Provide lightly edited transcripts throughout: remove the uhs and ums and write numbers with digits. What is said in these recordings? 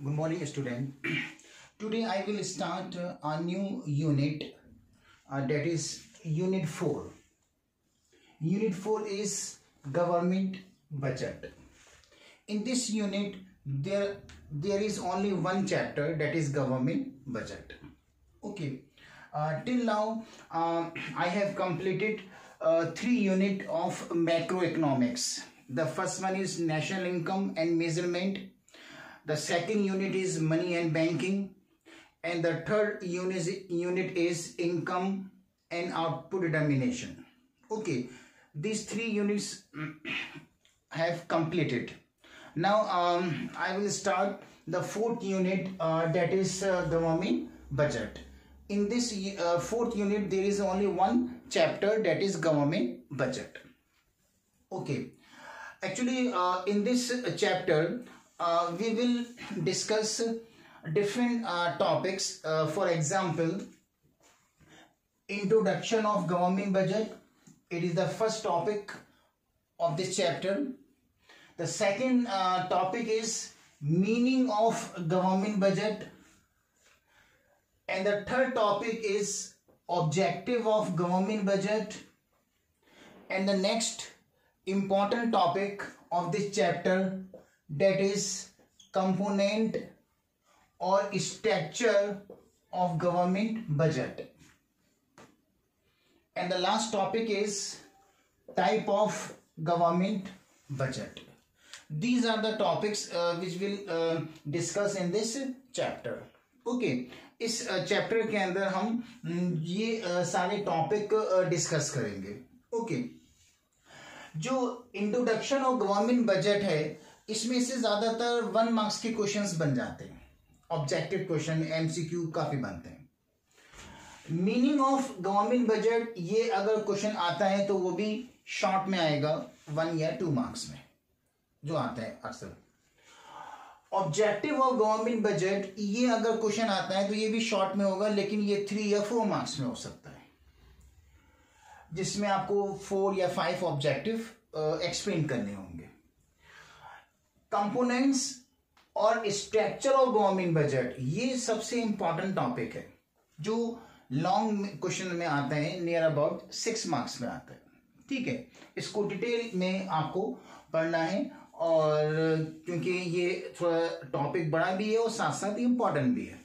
Good morning, student. Today I will start a new unit that is Unit 4. Unit 4 is Government Budget. In this unit, there is only one chapter, that is Government Budget. Okay. Till now, I have completed 3 units of macroeconomics. The first one is national income and measurement. The second unit is money and banking, and the third unit is income and output determination. Okay, these 3 units have completed. Now I will start the 4th unit, that is government budget. In this 4th unit, there is only one chapter, that is government budget. Okay, actually in this chapter we will discuss different topics. For example, introduction of government budget. It is the first topic of this chapter. The second topic is meaning of government budget, and the third topic is objective of government budget, and the next important topic of this chapter, that is component or structure of government budget, and the last topic is type of government budget. These are the topics which we'll discuss in this chapter. Okay, इस chapter के अंदर हम ये सारे topic discuss करेंगे. Okay, जो introduction of government budget है, इसमें से ज्यादातर 1 मार्क्स के क्वेश्चंस बन जाते हैं. ऑब्जेक्टिव क्वेश्चन, एमसीक्यू काफी बनते हैं. मीनिंग ऑफ गवर्नमेंट बजट, ये अगर क्वेश्चन आता है तो वो भी शॉर्ट में आएगा, 1 या 2 मार्क्स में जो आता है अक्सर. ऑब्जेक्टिव ऑफ गवर्नमेंट बजट, ये अगर क्वेश्चन आता है तो ये भी शॉर्ट में होगा, लेकिन ये 3 या 4 मार्क्स में हो सकता है, जिसमें आपको 4 या 5 ऑब्जेक्टिव एक्सप्लेन करने होंगे. कंपोनेंट्स और स्ट्रक्चर ऑफ गवर्नमेंट बजट, ये सबसे इंपॉर्टेंट टॉपिक है जो लॉन्ग क्वेश्चन में आता है, नियर अबाउट 6 मार्क्स में आता है. ठीक है, इसको डिटेल में आपको पढ़ना है, और क्योंकि ये थोड़ा टॉपिक बड़ा भी है और साथ साथ इंपॉर्टेंट भी है.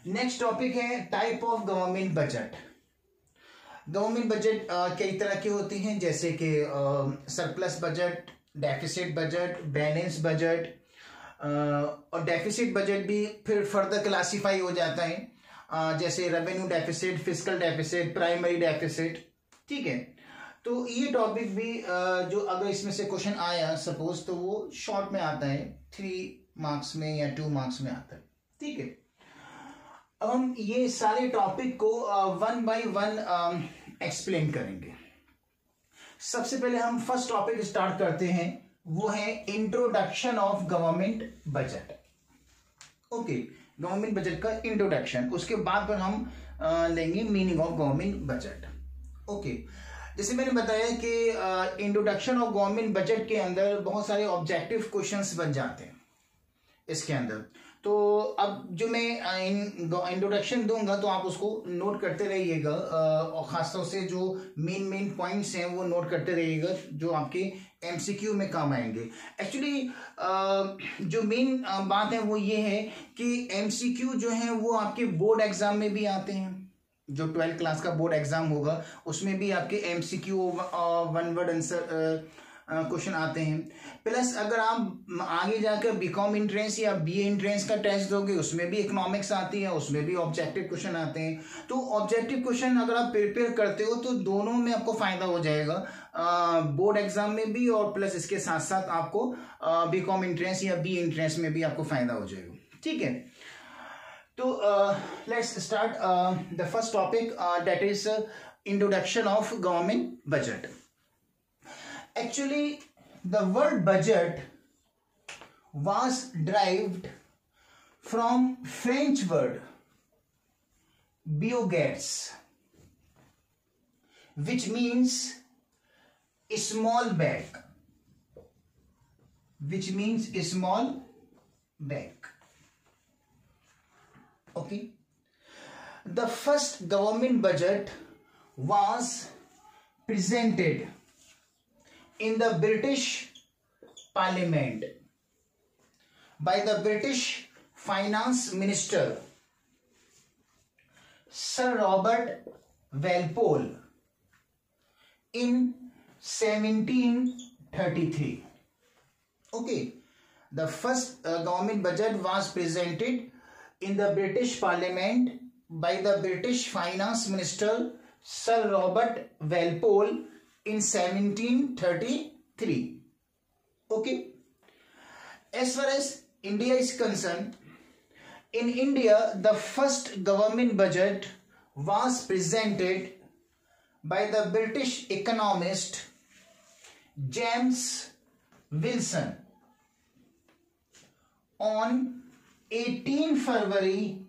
नेक्स्ट टॉपिक है type of government budget. Government budget कई तरह की होती हैं, जैसे कि surplus budget, deficit budget, balance budget, और डेफिसिट बजट भी फिर फर्दर क्लासिफाई हो जाता है, जैसे revenue deficit, fiscal deficit, primary deficit. ठीक है, तो ये टॉपिक भी जो अगर इसमें से क्वेश्चन आया सपोज, तो वो शॉर्ट में आता है, 3 मार्क्स में या 2 मार्क्स में आता है. ठीक है, अब हम ये सारे टॉपिक को 1 बाय 1 एक्सप्लेन करेंगे. सबसे पहले हम फर्स्ट टॉपिक स्टार्ट करते हैं, वो है introduction of government budget. Okay, government budget का इंट्रोडक्शन, उसके बाद पर हम लेंगे meaning of government budget. Okay, जैसे मैंने बताया कि इंट्रोडक्शन ऑफ गवर्नमेंट बजट के अंदर बहुत सारे ऑब्जेक्टिव क्वेश्चंस बन जाते हैं इसके अंदर. तो अब जो मैं इंट्रोडक्शन दूंगा तो आप उसको नोट करते रहिएगा, और खासतौर से जो मेन पॉइंट्स हैं वो नोट करते रहिएगा, जो आपके एमसीक्यू में काम आएंगे. एक्चुअली जो मेन बात है वो ये है कि एमसीक्यू जो है वो आपके बोर्ड एग्जाम में भी आते हैं. जो 12th क्लास का बोर्ड एग्जाम होगा उसमें भी आपके एमसीक्यू 1 वर्ड आंसर क्वेश्चन आते हैं. प्लस अगर आप आगे जाकर बीकॉम एंट्रेंस या बीए एंट्रेंस का टेस्ट दोगे, उसमें भी इकोनॉमिक्स आती है, उसमें भी ऑब्जेक्टिव क्वेश्चन आते हैं. तो ऑब्जेक्टिव क्वेश्चन अगर आप प्रिपेयर करते हो तो दोनों में आपको फायदा हो जाएगा, बोर्ड एग्जाम में भी, और प्लस इसके साथ साथ आपको बीकॉम एंट्रेंस या बीए एंट्रेंस में भी आपको फायदा हो जाएगा. ठीक है, तो let's start the first topic, that is introduction of government budget. Actually, the word budget was derived from French word budget, which means small bag, which means small bag. Okay. The first government budget was presented in the British Parliament by the British Finance Minister Sir Robert Walpole in 1733. Okay, the first government budget was presented in the British Parliament by the British Finance Minister Sir Robert Walpole in 1733. Okay. As far as India is concerned, in India the first government budget was presented by the British economist James Wilson on 18 February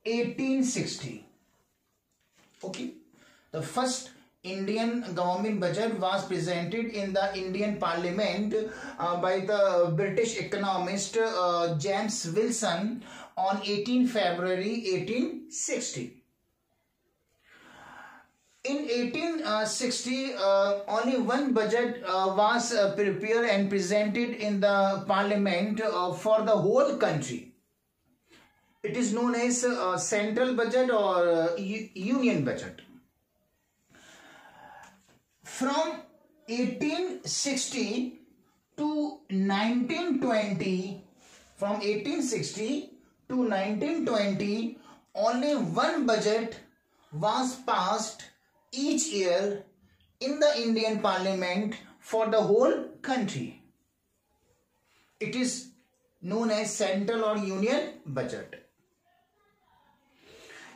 1860. Okay, the first Indian government budget was presented in the Indian Parliament by the British economist James Wilson on 18 February 1860. In 1860, only one budget was prepared and presented in the Parliament for the whole country. It is known as central budget or union budget. From 1860 to 1920, from 1860 to 1920, only one budget was passed each year in the Indian Parliament for the whole country. It is known as central or union budget.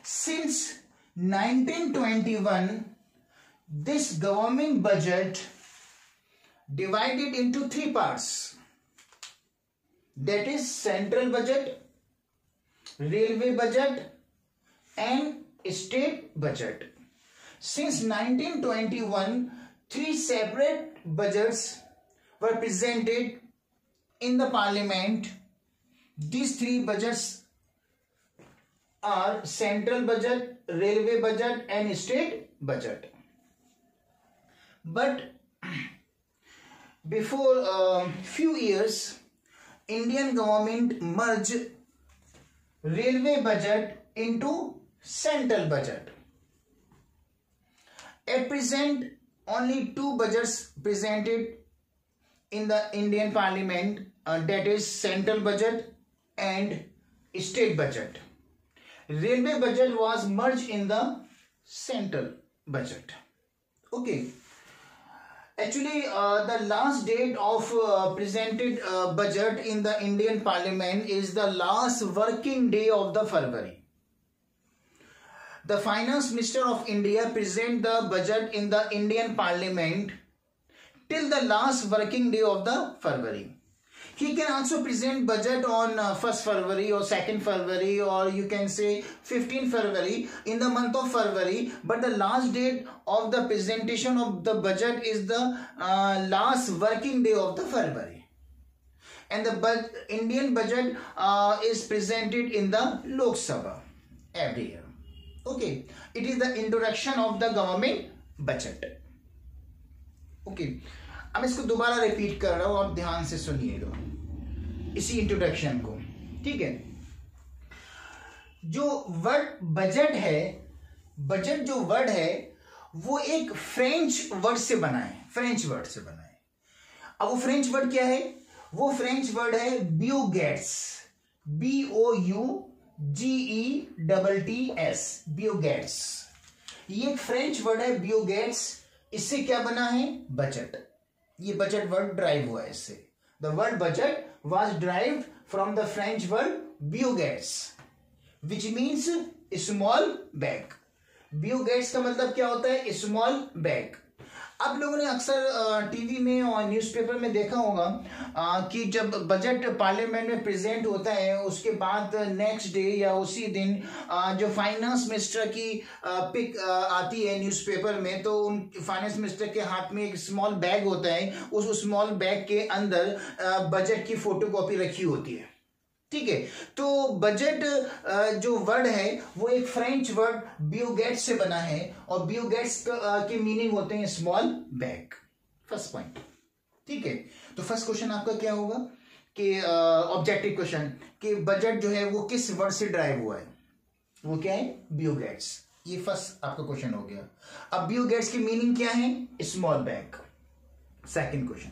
Since 1921, this government budget divided into three parts. That is central budget, railway budget and state budget. Since 1921, three separate budgets were presented in the Parliament. These three budgets are central budget, railway budget and state budget. But before few years, Indian government merged railway budget into central budget. At present, only two budgets presented in the Indian Parliament, that is central budget and state budget. Railway budget was merged in the central budget. Okay. Actually, the last date of presented budget in the Indian Parliament is the last working day of the February. The Finance Minister of India present the budget in the Indian Parliament till the last working day of the February. He can also present budget on 1st February or 2nd February, or you can say 15th February, in the month of February. But the last date of the presentation of the budget is the last working day of the February. And the Indian budget is presented in the Lok Sabha every year. Okay, it is the introduction of the government budget. Okay, अब इसको दोबारा repeat कर रहा हूं, आप ध्यान से सुनिएगा इसी इंट्रोडक्शन को. ठीक है, जो वर्ड बजट है, बजट जो वर्ड है वो एक फ्रेंच वर्ड से बना है, फ्रेंच वर्ड से बना है. अब वो फ्रेंच वर्ड क्या है? वो फ्रेंच वर्ड है ब्यूगेट्स, BOUGETTS, ब्यूगेट्स. ये एक फ्रेंच वर्ड है ब्यूगेट्स. इससे क्या बना है? बजट. ये बजट वर्ड ड्राइव हुआ है इससे. The word budget was derived from the French word bugets, which means small bag. Bugets का मतलब क्या होता है? small bag. आप लोगों ने अक्सर टीवी में और न्यूज़पेपर में देखा होगा कि जब बजट पार्लियामेंट में प्रेजेंट होता है, उसके बाद नेक्स्ट डे या उसी दिन जो फाइनेंस मिनिस्टर की पिक आती है न्यूज़पेपर में, तो उन फाइनेंस मिनिस्टर के हाथ में एक स्मॉल बैग होता है. उस स्मॉल बैग के अंदर बजट की फोटोकॉपी रखी होती है. ठीक है। तो बजट जो वर्ड है वो एक फ्रेंच वर्ड बियोगेट्स से बना है और बियोगेट्स के मीनिंग होते हैं स्मॉल बैग। फर्स्ट पॉइंट, ठीक है। तो फर्स्ट क्वेश्चन आपका क्या होगा कि ऑब्जेक्टिव क्वेश्चन कि बजट जो है वो किस वर्ड से ड्राइव हुआ है, वो क्या है, बियोगेट्स। ये फर्स्ट आपका क्वेश्चन हो गया। अब बियोगेट्स की मीनिंग क्या है, small bag. Second question,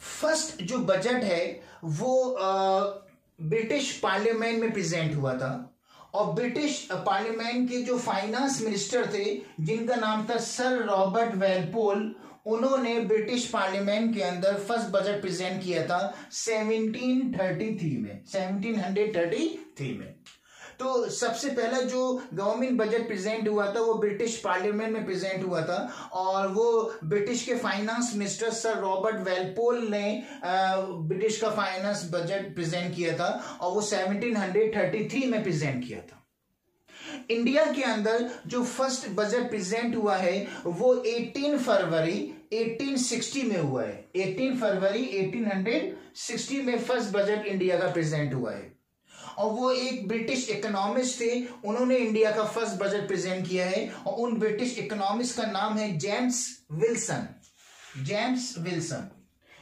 first जो बजट है वो ब्रिटिश पार्लियामेंट में प्रेजेंट हुआ था और ब्रिटिश पार्लियामेंट के जो फाइनेंस मिनिस्टर थे जिनका नाम था सर रॉबर्ट वेलपोल, उन्होंने ब्रिटिश पार्लियामेंट के अंदर फर्स्ट बजट प्रेजेंट किया था 1733 में। तो सबसे पहला जो गवर्नमेंट बजट प्रेजेंट हुआ था वो ब्रिटिश पार्लियामेंट में प्रेजेंट हुआ था और वो ब्रिटिश के finance minister sir Robert Walpole ने ब्रिटिश का फाइनेंस बजट प्रेजेंट किया था और वो 1733 में प्रेजेंट किया था। इंडिया के अंदर जो फर्स्ट बजट प्रेजेंट हुआ है वो 18 फरवरी 1860 में हुआ है। 18 फरवरी 1860 में फर्स्ट बजट इंडिया का प्रेजेंट हुआ है और वो एक ब्रिटिश इकोनॉमिस्ट थे, उन्होंने इंडिया का फर्स्ट बजट प्रेजेंट किया है और उन ब्रिटिश इकोनॉमिस्ट का नाम है जेम्स विल्सन।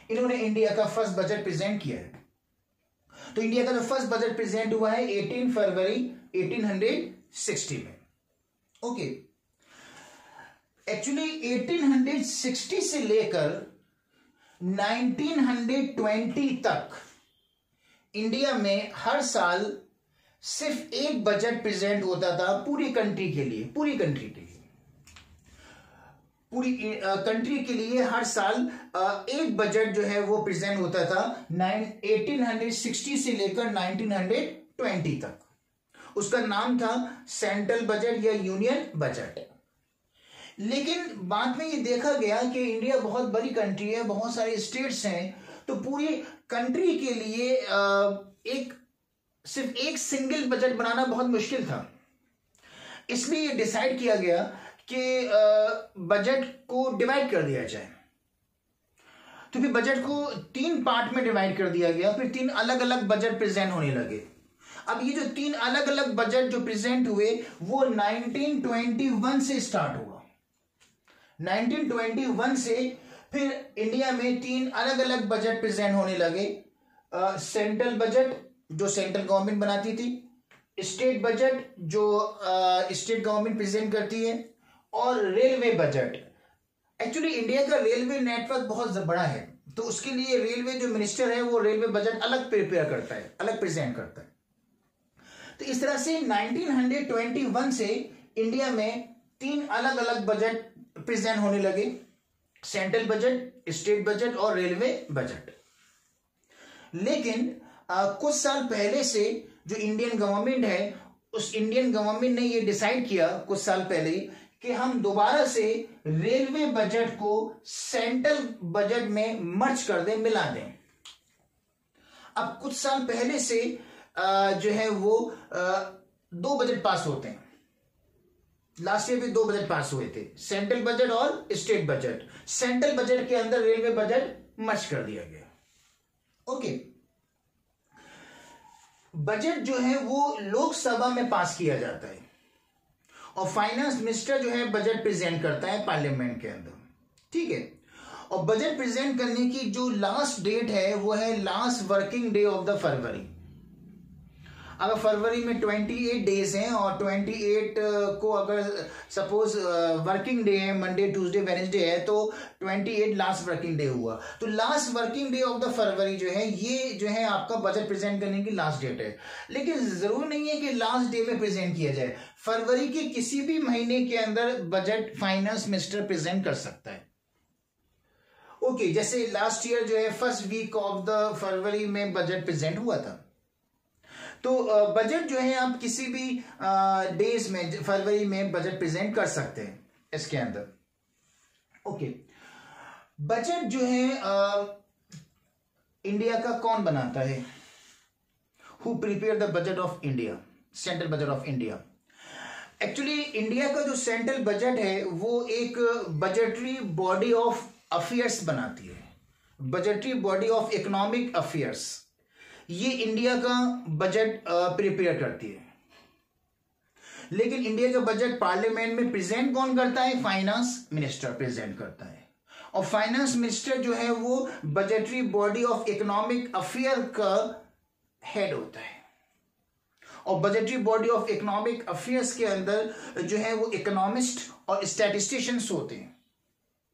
इन्होंने इंडिया का फर्स्ट बजट प्रेजेंट किया है। तो इंडिया का जो फर्स्ट बजट प्रेजेंट हुआ है 18 फरवरी 1860 में। ओके, एक्चुअली 1860 से लेकर 1920 तक इंडिया में हर साल सिर्फ एक बजट प्रेजेंट होता था पूरी कंट्री के लिए। पूरी कंट्री के लिए हर साल एक बजट जो है वो प्रेजेंट होता था 1860 से लेकर 1920 तक। उसका नाम था सेंट्रल बजट या यूनियन बजट। लेकिन बाद में ये देखा गया कि इंडिया बहुत बड़ी कंट्री है, बहुत सारे स्टेट्स हैं, तो पूरी कंट्री के लिए सिर्फ एक सिंगल बजट बनाना बहुत मुश्किल था। इसलिए ये डिसाइड किया गया कि बजट को डिवाइड कर दिया जाए। तो फिर बजट को 3 पार्ट में डिवाइड कर दिया गया, फिर 3 अलग अलग बजट प्रेजेंट होने लगे। अब ये जो 3 अलग अलग बजट जो प्रेजेंट हुए वो 1921 से स्टार्ट हुआ। 1921 से फिर इंडिया में 3 अलग अलग बजट प्रेजेंट होने लगे। सेंट्रल बजट जो सेंट्रल गवर्नमेंट बनाती थी, स्टेट बजट जो स्टेट गवर्नमेंट प्रेजेंट करती है, और रेलवे बजट। एक्चुअली इंडिया का रेलवे नेटवर्क बहुत बड़ा है, तो उसके लिए रेलवे जो मिनिस्टर है वो रेलवे बजट अलग प्रिपेयर करता है, अलग प्रेजेंट करता है। तो इस तरह से 1921 से इंडिया में 3 अलग अलग बजट प्रेजेंट होने लगे, सेंट्रल बजट, स्टेट बजट और रेलवे बजट। लेकिन कुछ साल पहले से जो इंडियन गवर्नमेंट है, उस इंडियन गवर्नमेंट ने ये डिसाइड किया कुछ साल पहले कि हम दोबारा से रेलवे बजट को सेंट्रल बजट में मर्ज कर दें, मिला दें। अब कुछ साल पहले से जो है वो 2 बजट पास होते हैं। लास्ट ईयर भी 2 बजट पास हुए थे, सेंट्रल बजट और स्टेट बजट। सेंट्रल बजट के अंदर रेलवे बजट मर्ज कर दिया गया। ओके, बजट जो है वो लोकसभा में पास किया जाता है और फाइनेंस मिनिस्टर जो है बजट प्रेजेंट करता है पार्लियामेंट के अंदर, ठीक है। और बजट प्रेजेंट करने की जो लास्ट डेट है वो है last working day of the फरवरी। अगर फरवरी में 28 डेज हैं और 28 को अगर सपोज वर्किंग डे है, मंडे ट्यूसडे वेडनेसडे है, तो 28 लास्ट वर्किंग डे हुआ। तो last working day of the फरवरी जो है ये जो है आपका बजट प्रेजेंट करने की लास्ट डेट है। लेकिन जरूर नहीं है कि लास्ट डे में प्रेजेंट किया जाए, फरवरी के किसी भी महीने के अंदर बजट फाइनेंस मिनिस्टर प्रेजेंट कर सकता है। ओके, जैसे लास्ट ईयर जो है first week of the February में बजट प्रेजेंट हुआ था। तो बजट जो है आप किसी भी डेज में फरवरी में बजट प्रेजेंट कर सकते हैं इसके अंदर। ओके, बजट जो है इंडिया का कौन बनाता है? Who prepare the budget of India, central budget of India? Actually India का जो सेंट्रल बजट है वो एक बजटरी बॉडी ऑफ अफेयर्स बनाती है, budgetary body of economic affairs. ये इंडिया का बजट प्रिपेयर करती है, लेकिन इंडिया का बजट पार्लियामेंट में प्रेजेंट कौन करता है? फाइनेंस मिनिस्टर प्रेजेंट करता है। और फाइनेंस मिनिस्टर जो है वो budgetary body of economic affair का हेड होता है। और budgetary body of economic affairs के अंदर जो है वो इकोनॉमिस्ट और स्टैटिस्टिशियंस होते हैं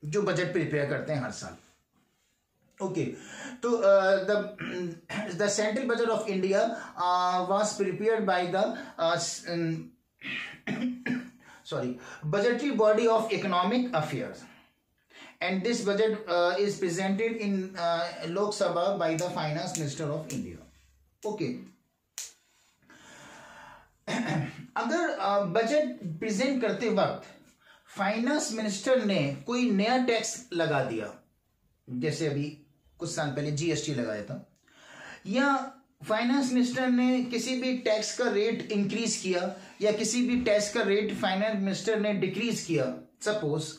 जो बजट प्रिपेयर करते हैं हर साल। ओके, तो the central budget of India was prepared by the budgetary body of economic affairs, and this budget is presented in Lok Sabha by the Finance Minister of India. Okay. अगर budget present करते वक्त finance minister ने कोई नया tax लगा दिया, जैसे अभी कुछ साल पहले जीएसटी लगाया था, या फाइनेंस मिनिस्टर ने किसी भी टैक्स का रेट इंक्रीज किया या किसी भी टैक्स का रेट फाइनेंस मिनिस्टर ने डिक्रीज किया सपोज,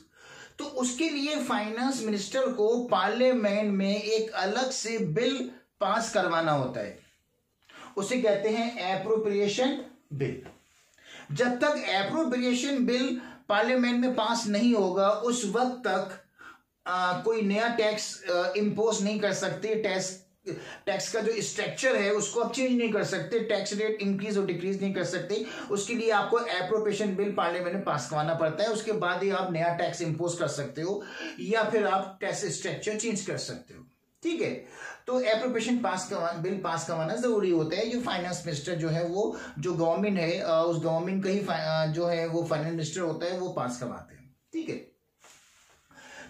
तो उसके लिए फाइनेंस मिनिस्टर को पार्लियामेंट में एक अलग से बिल पास करवाना होता है। उसे कहते हैं एप्रोप्रिएशन बिल। जब तक एप्रोप्रिएशन बिल पार्लियामेंट में पास नहीं होगा उस वक्त तक कोई नया टैक्स इंपोज नहीं कर सकते। टैक्स का जो स्ट्रक्चर है उसको आप चेंज नहीं कर सकते, टैक्स रेट इंक्रीज और डिक्रीज नहीं कर सकते। उसके लिए आपको एप्रोप्रिएशन बिल पार्लियामेंट में पास करवाना पड़ता है, उसके बाद ही आप नया टैक्स इंपोज कर सकते हो या फिर आप टैक्स स्ट्रक्चर चेंज कर सकते हो। ठीक है, तो एप्रोप्रिएशन बिल पास करवाना जरूरी होता है। जो फाइनेंस मिनिस्टर जो है वो जो गवर्नमेंट है उस गवर्नमेंट का ही जो है वो फाइनेंस मिनिस्टर होता है, वो पास करवाते हैं। ठीक है,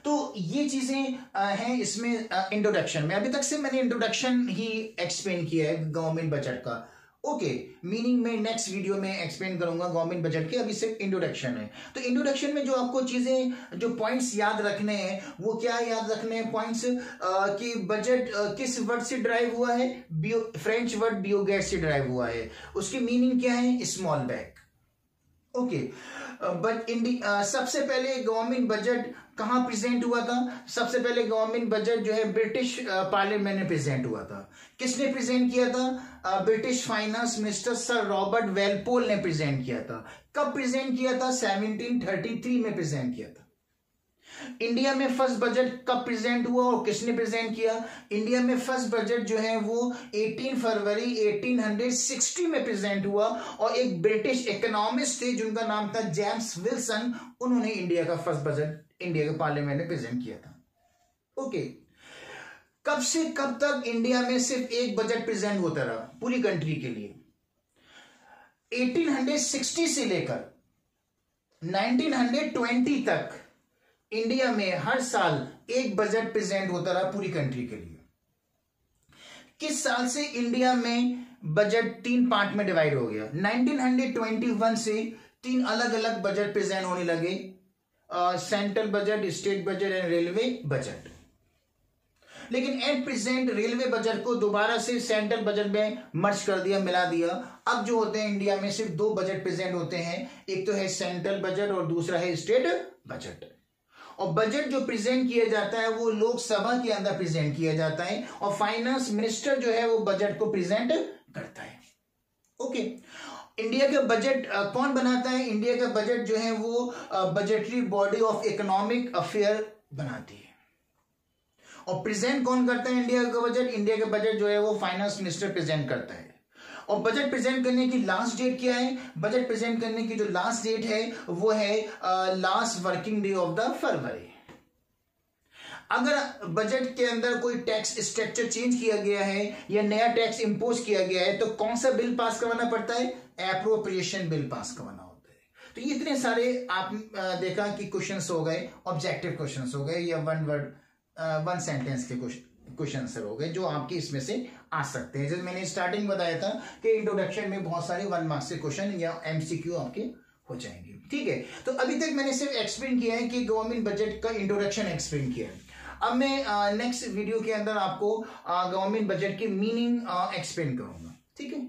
तो ये चीजें हैं इसमें इंट्रोडक्शन में। अभी तक से मैंने इंट्रोडक्शन ही एक्सप्लेन किया है गवर्नमेंट बजट का। ओके, मीनिंग में नेक्स्ट वीडियो में एक्सप्लेन करूंगा गवर्नमेंट बजट के, अभी सिर्फ इंट्रोडक्शन है। तो इंट्रोडक्शन में जो आपको चीजें जो पॉइंट्स याद रखने हैं वो क्या याद रखने हैं पॉइंट्स, कि बजट किस वर्ड से ड्राइव हुआ है? फ्रेंच वर्ड बियोगेट से ड्राइव हुआ है। उसकी मीनिंग क्या है? Small bag. ओके, बट सबसे पहले गवर्नमेंट बजट कहां प्रेजेंट हुआ था? सबसे पहले गवर्नमेंट बजट जो है ब्रिटिश पार्लियामेंट में प्रेजेंट हुआ था। किसने प्रेजेंट किया था? British finance minister sir Robert Walpole ने प्रेजेंट किया था। कब प्रेजेंट किया था? 1733 में प्रेजेंट किया था। इंडिया में फर्स्ट बजट कब प्रेजेंट हुआ और किसने प्रेजेंट किया? इंडिया में फर्स्ट बजट जो है वो 18 फरवरी 1860 में प्रेजेंट हुआ और एक ब्रिटिश इकोनॉमिस्ट थे जिनका नाम था जेम्स विल्सन, उन्होंने इंडिया का फर्स्ट बजट इंडिया के पार्लियामेंट में प्रेजेंट किया था। ओके, कब से कब तक इंडिया में सिर्फ एक बजट प्रेजेंट होता रहा पूरी कंट्री के लिए? 1860 से लेकर 1920 तक इंडिया में हर साल एक बजट प्रेजेंट होता रहा पूरी कंट्री के लिए। किस साल से इंडिया में बजट 3 पार्ट में डिवाइड हो गया? 1921 से 3 अलग अलग बजट प्रेजेंट होने लगे, central budget, state budget and railway budget. लेकिन एट प्रेजेंट रेलवे बजट को दोबारा से सेंट्रल बजट में मर्ज कर दिया, मिला दिया। अब जो होते हैं इंडिया में सिर्फ 2 बजट प्रेजेंट होते हैं, एक तो है सेंट्रल बजट और दूसरा है स्टेट बजट। और बजट जो प्रेजेंट किया जाता है वो लोकसभा के अंदर प्रेजेंट किया जाता है और फाइनेंस मिनिस्टर जो है वो बजट को प्रेजेंट करता है। ओके, इंडिया का बजट कौन बनाता है? इंडिया का बजट जो है वो budgetary body of economic affair बनाती है। और प्रेजेंट कौन करता है इंडिया का बजट? इंडिया का बजट जो है वो फाइनेंस मिनिस्टर प्रेजेंट करता है। और बजट प्रेजेंट करने की लास्ट डेट क्या है? बजट प्रेजेंट करने की जो लास्ट डेट है वो है last working day of the फरवरी। अगर बजट के अंदर कोई टैक्स स्ट्रक्चर चेंज किया गया है या नया टैक्स इंपोज किया गया है तो कौन सा बिल पास करवाना पड़ता है? एप्रोप्रिएशन बिल पास करवाना होता है। तो ये इतने सारे आप देखा कि क्वेश्चंस हो गए, ऑब्जेक्टिव क्वेश्चंस हो गए या वन सेंटेंस के क्वेश्चन आंसर हो गए जो आपके इसमें से आ सकते हैं। जैसे मैंने स्टार्टिंग बताया था कि इंट्रोडक्शन में बहुत सारे 1 मार्क्स के क्वेश्चन या एमसीक्यू आपके हो जाएंगे। ठीक है, तो अभी तक मैंने सिर्फ एक्सप्लेन किया है कि गवर्नमेंट बजट का इंट्रोडक्शन एक्सप्लेन किया है। अब मैं नेक्स्ट वीडियो के अंदर आपको गवर्नमेंट बजट की मीनिंग एक्सप्लेन करूंगा। ठीक है।